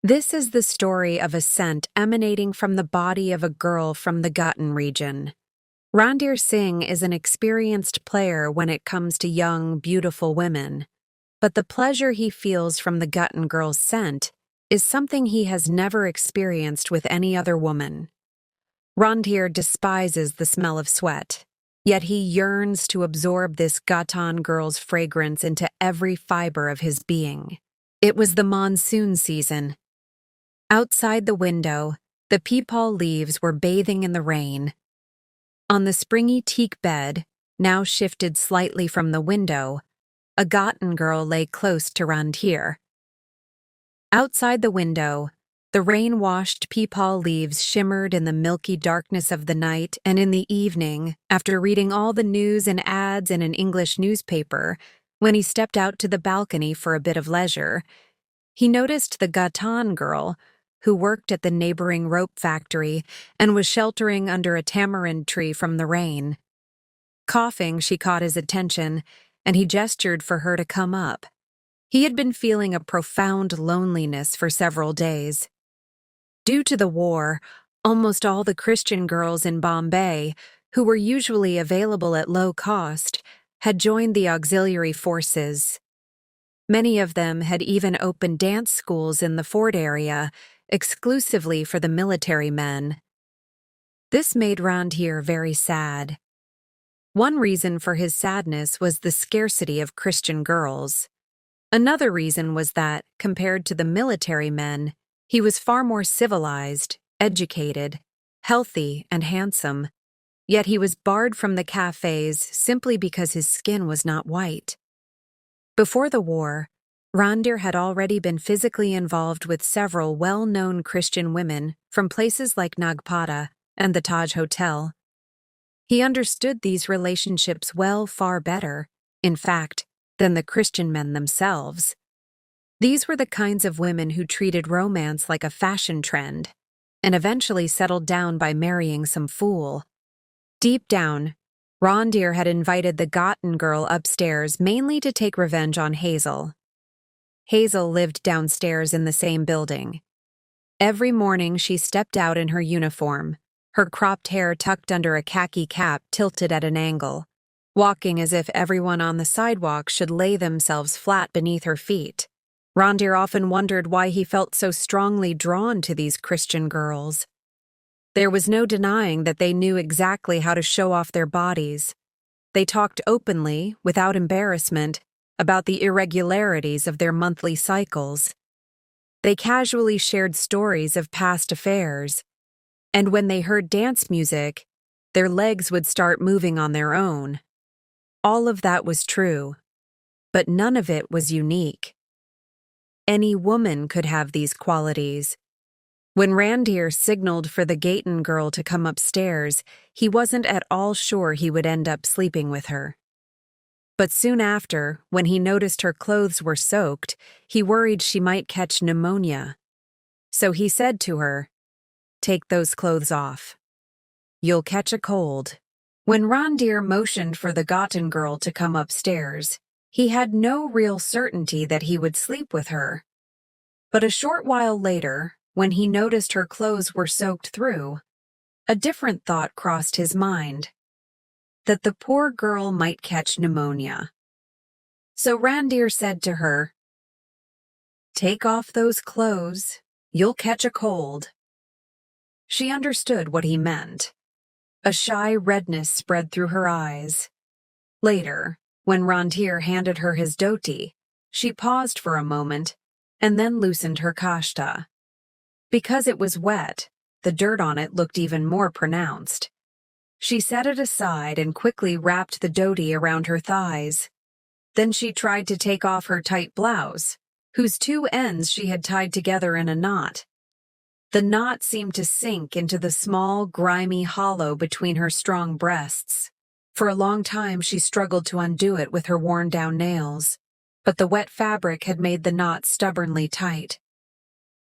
This is the story of a scent emanating from the body of a girl from the Ghatan region. Randir Singh is an experienced player when it comes to young, beautiful women, but the pleasure he feels from the Ghatan girl's scent is something he has never experienced with any other woman. Randir despises the smell of sweat, yet he yearns to absorb this Ghatan girl's fragrance into every fiber of his being. It was the monsoon season. Outside the window, the peepal leaves were bathing in the rain. On the springy teak bed, now shifted slightly from the window, a Ghatan girl lay close to Randir. Outside the window, the rain-washed peepal leaves shimmered in the milky darkness of the night, and in the evening, after reading all the news and ads in an English newspaper, when he stepped out to the balcony for a bit of leisure, he noticed the Ghatan girl, who worked at the neighboring rope factory and was sheltering under a tamarind tree from the rain. Coughing, she caught his attention, and he gestured for her to come up. He had been feeling a profound loneliness for several days. Due to the war, almost all the Christian girls in Bombay, who were usually available at low cost, had joined the auxiliary forces. Many of them had even opened dance schools in the fort area, exclusively for the military men. This made Randir very sad. One reason for his sadness was the scarcity of Christian girls. Another reason was that, compared to the military men, he was far more civilized, educated, healthy, and handsome, yet he was barred from the cafes simply because his skin was not white. Before the war, Randir had already been physically involved with several well-known Christian women from places like Nagpada and the Taj Hotel. He understood these relationships well far better, in fact, than the Christian men themselves. These were the kinds of women who treated romance like a fashion trend, and eventually settled down by marrying some fool. Deep down, Randir had invited the Ghatan girl upstairs mainly to take revenge on Hazel. Hazel lived downstairs in the same building. Every morning she stepped out in her uniform, her cropped hair tucked under a khaki cap tilted at an angle, walking as if everyone on the sidewalk should lay themselves flat beneath her feet. Randir often wondered why he felt so strongly drawn to these Christian girls. There was no denying that they knew exactly how to show off their bodies. They talked openly, without embarrassment, about the irregularities of their monthly cycles. They casually shared stories of past affairs, and when they heard dance music, their legs would start moving on their own. All of that was true, but none of it was unique. Any woman could have these qualities. When Randir signaled for the Ghatan girl to come upstairs, he wasn't at all sure he would end up sleeping with her. But soon after, when he noticed her clothes were soaked, he worried she might catch pneumonia. So he said to her, "Take those clothes off. You'll catch a cold." When Randir motioned for the Ghatan girl to come upstairs, he had no real certainty that he would sleep with her. But a short while later, when he noticed her clothes were soaked through, a different thought crossed his mind: that the poor girl might catch pneumonia. So Randir said to her, "Take off those clothes, you'll catch a cold." She understood what he meant. A shy redness spread through her eyes. Later, when Randir handed her his dhoti, she paused for a moment and then loosened her kashta. Because it was wet, the dirt on it looked even more pronounced. She set it aside and quickly wrapped the dhoti around her thighs. Then she tried to take off her tight blouse, whose two ends she had tied together in a knot. The knot seemed to sink into the small, grimy hollow between her strong breasts. For a long time she struggled to undo it with her worn-down nails, but the wet fabric had made the knot stubbornly tight.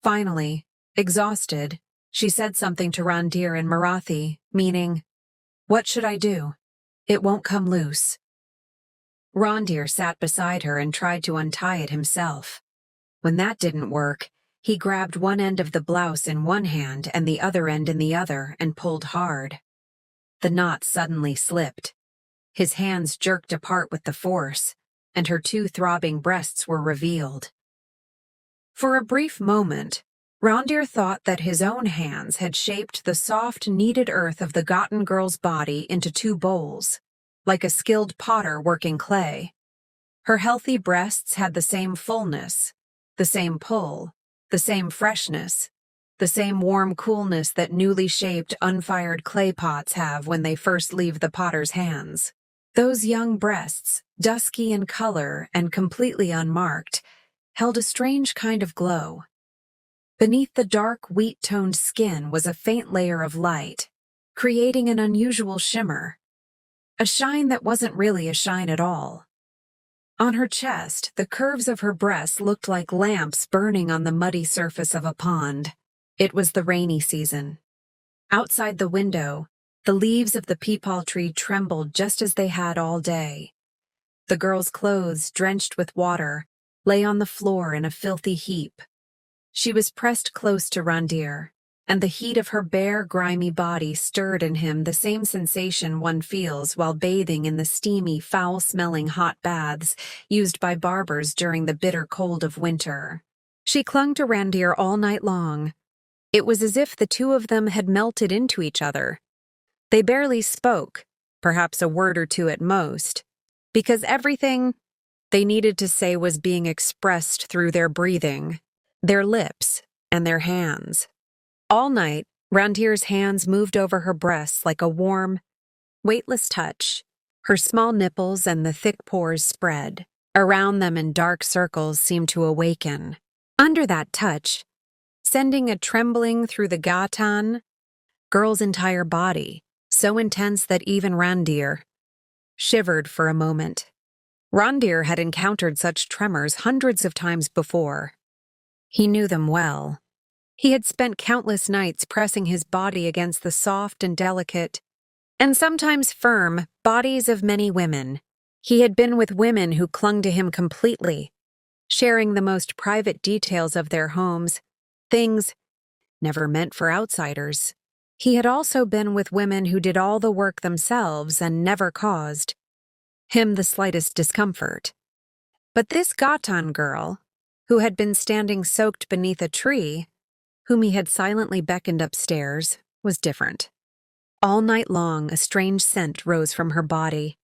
Finally, exhausted, she said something to Randir in Marathi, meaning, "What should I do? It won't come loose." Randir sat beside her and tried to untie it himself. When that didn't work, He grabbed one end of the blouse in one hand and the other end in the other and pulled hard. The knot suddenly slipped. His hands jerked apart with the force, and her two throbbing breasts were revealed. For a brief moment, Rondir thought that his own hands had shaped the soft, kneaded earth of the Gotten girl's body into two bowls, like a skilled potter working clay. Her healthy breasts had the same fullness, the same pull, the same freshness, the same warm coolness that newly shaped, unfired clay pots have when they first leave the potter's hands. Those young breasts, dusky in color and completely unmarked, held a strange kind of glow. Beneath the dark, wheat-toned skin was a faint layer of light, creating an unusual shimmer, a shine that wasn't really a shine at all. On her chest, the curves of her breasts looked like lamps burning on the muddy surface of a pond. It was the rainy season. Outside the window, the leaves of the peepal tree trembled just as they had all day. The girl's clothes, drenched with water, lay on the floor in a filthy heap. She was pressed close to Rondir, and the heat of her bare, grimy body stirred in him the same sensation one feels while bathing in the steamy, foul-smelling hot baths used by barbers during the bitter cold of winter. She clung to Rondir all night long. It was as if the two of them had melted into each other. They barely spoke, perhaps a word or two at most, because everything they needed to say was being expressed through their breathing, their lips, and their hands. All night, Rondir's hands moved over her breasts like a warm, weightless touch. Her small nipples and the thick pores spread. Around them in dark circles seemed to awaken. Under that touch, sending a trembling through the Gatan girl's entire body, so intense that even Rondir shivered for a moment. Rondir had encountered such tremors hundreds of times before. He knew them well. He had spent countless nights pressing his body against the soft and delicate, and sometimes firm, bodies of many women. He had been with women who clung to him completely, sharing the most private details of their homes, things never meant for outsiders. He had also been with women who did all the work themselves and never caused him the slightest discomfort. But this Gatan girl, who had been standing soaked beneath a tree, whom he had silently beckoned upstairs, was different. All night long, a strange scent rose from her body.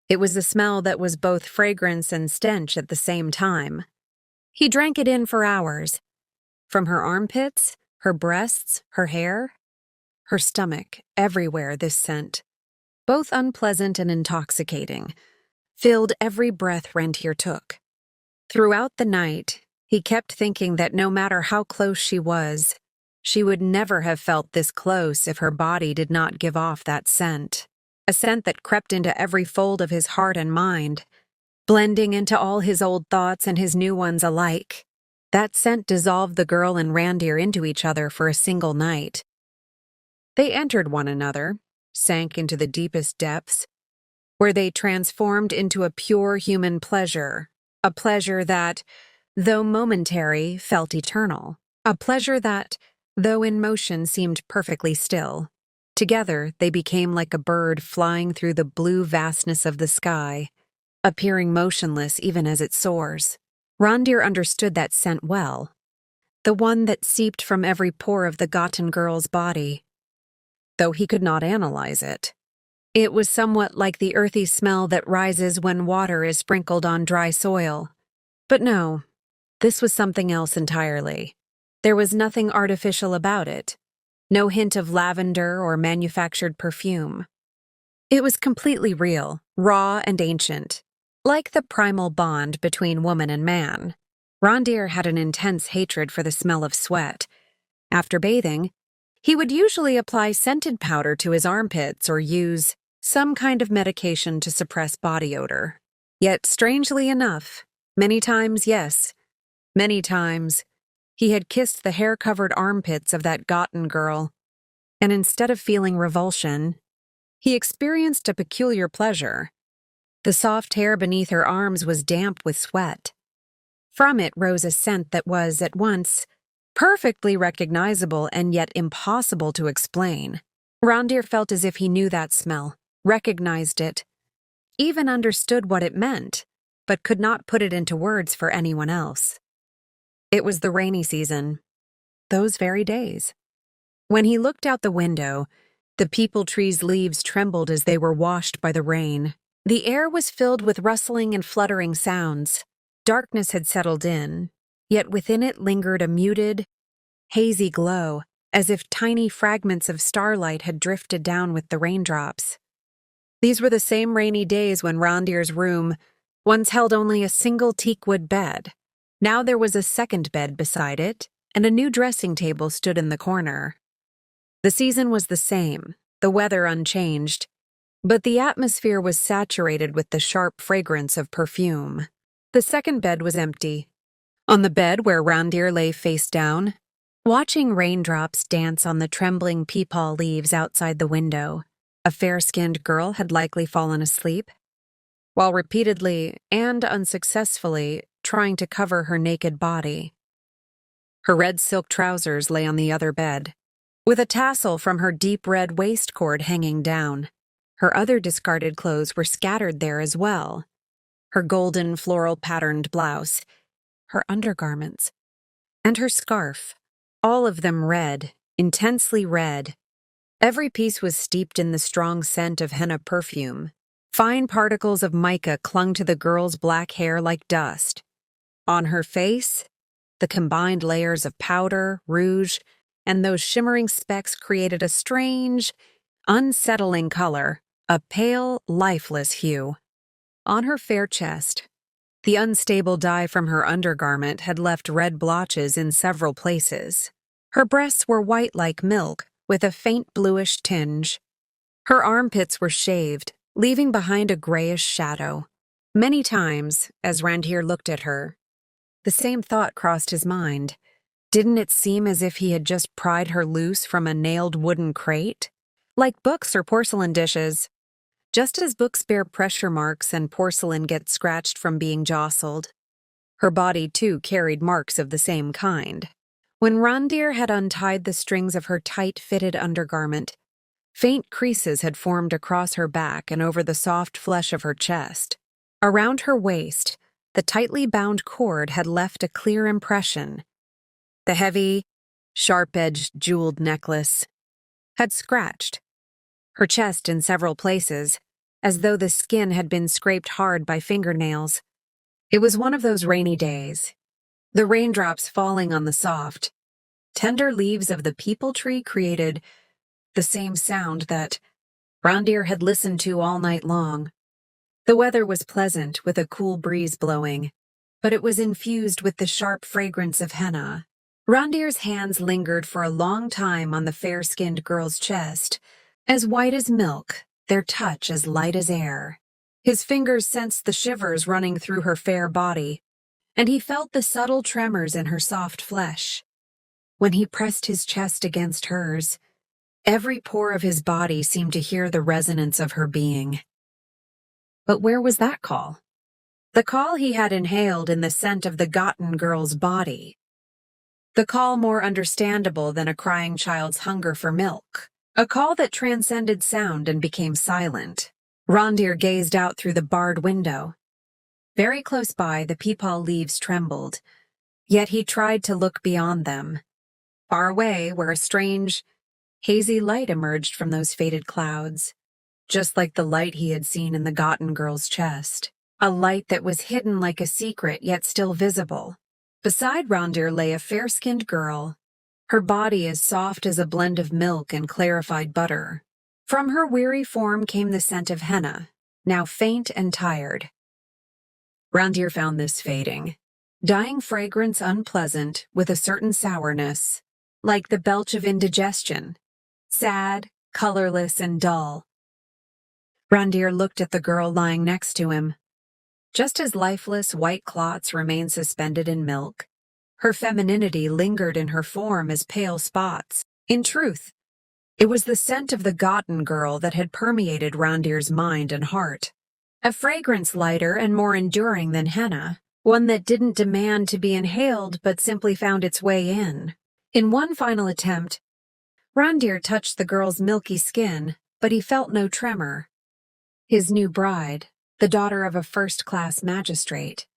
It was a smell that was both fragrance and stench at the same time. He drank it in for hours. From her armpits, her breasts, her hair, her stomach, everywhere this scent, both unpleasant and intoxicating, filled every breath Rondir took. Throughout the night, he kept thinking that no matter how close she was, she would never have felt this close if her body did not give off that scent. A scent that crept into every fold of his heart and mind, blending into all his old thoughts and his new ones alike. That scent dissolved the girl and Rondir into each other for a single night. They entered one another, sank into the deepest depths, where they transformed into a pure human pleasure, a pleasure that, though momentary, felt eternal, a pleasure that, though in motion, seemed perfectly still. Together, they became like a bird flying through the blue vastness of the sky, appearing motionless even as it soars. Rondir understood that scent well, the one that seeped from every pore of the Gatan girl's body, though he could not analyze it. It was somewhat like the earthy smell that rises when water is sprinkled on dry soil. But no, this was something else entirely. There was nothing artificial about it, no hint of lavender or manufactured perfume. It was completely real, raw and ancient, like the primal bond between woman and man. Rondir had an intense hatred for the smell of sweat. After bathing, he would usually apply scented powder to his armpits or use some kind of medication to suppress body odor. Yet, strangely enough, many times, he had kissed the hair-covered armpits of that Gatan girl, and instead of feeling revulsion, he experienced a peculiar pleasure. The soft hair beneath her arms was damp with sweat. From it rose a scent that was, at once, perfectly recognizable and yet impossible to explain. Randir felt as if he knew that smell, recognized it, even understood what it meant, but could not put it into words for anyone else. It was the rainy season, those very days. When he looked out the window, the peepal tree's leaves trembled as they were washed by the rain. The air was filled with rustling and fluttering sounds. Darkness had settled in, yet within it lingered a muted, hazy glow, as if tiny fragments of starlight had drifted down with the raindrops. These were the same rainy days when Randir's room once held only a single teakwood bed. Now there was a second bed beside it, and a new dressing table stood in the corner. The season was the same, the weather unchanged, but the atmosphere was saturated with the sharp fragrance of perfume. The second bed was empty. On the bed where Randir lay face down, watching raindrops dance on the trembling peepal leaves outside the window, a fair-skinned girl had likely fallen asleep, while repeatedly and unsuccessfully trying to cover her naked body. Her red silk trousers lay on the other bed, with a tassel from her deep red waistcord hanging down. Her other discarded clothes were scattered there as well. Her golden floral-patterned blouse, her undergarments, and her scarf, all of them red, intensely red. Every piece was steeped in the strong scent of henna perfume. Fine particles of mica clung to the girl's black hair like dust. On her face, the combined layers of powder, rouge, and those shimmering specks created a strange, unsettling color, a pale, lifeless hue. On her fair chest, the unstable dye from her undergarment had left red blotches in several places. Her breasts were white like milk, with a faint bluish tinge. Her armpits were shaved, leaving behind a grayish shadow. Many times, as Randir looked at her, the same thought crossed his mind. Didn't it seem as if he had just pried her loose from a nailed wooden crate? Like books or porcelain dishes. Just as books bear pressure marks and porcelain gets scratched from being jostled, her body too carried marks of the same kind. When Randir had untied the strings of her tight-fitted undergarment, faint creases had formed across her back and over the soft flesh of her chest. Around her waist, the tightly bound cord had left a clear impression. The heavy, sharp-edged jeweled necklace had scratched her chest in several places, as though the skin had been scraped hard by fingernails. It was one of those rainy days. The raindrops falling on the soft, tender leaves of the peepal tree created the same sound that Randir had listened to all night long. The weather was pleasant, with a cool breeze blowing, but it was infused with the sharp fragrance of henna. Randir's hands lingered for a long time on the fair-skinned girl's chest, as white as milk, their touch as light as air. His fingers sensed the shivers running through her fair body, and he felt the subtle tremors in her soft flesh. When he pressed his chest against hers, every pore of his body seemed to hear the resonance of her being. But where was that call? The call he had inhaled in the scent of the Gotten girl's body. The call more understandable than a crying child's hunger for milk. A call that transcended sound and became silent. Randir gazed out through the barred window. Very close by, the peepal leaves trembled, yet he tried to look beyond them. Far away, where a strange, hazy light emerged from those faded clouds, just like the light he had seen in the Gotten girl's chest. A light that was hidden like a secret, yet still visible. Beside Randir lay a fair-skinned girl, her body as soft as a blend of milk and clarified butter. From her weary form came the scent of henna, now faint and tired. Randir found this fading, dying fragrance unpleasant with a certain sourness, like the belch of indigestion, sad, colorless, and dull. Randir looked at the girl lying next to him. Just as lifeless white clots remained suspended in milk, her femininity lingered in her form as pale spots. In truth, it was the scent of the Gotten girl that had permeated Randir's mind and heart. A fragrance lighter and more enduring than henna, one that didn't demand to be inhaled but simply found its way in. In one final attempt, Randir touched the girl's milky skin, but he felt no tremor. His new bride, the daughter of a first-class magistrate,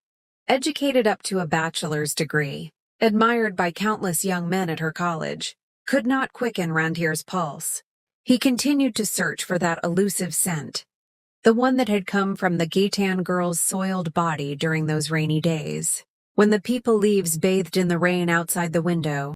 educated up to a bachelor's degree, admired by countless young men at her college, could not quicken Randir's pulse. He continued to search for that elusive scent, the one that had come from the Gaitan girl's soiled body during those rainy days. When the people leaves bathed in the rain outside the window,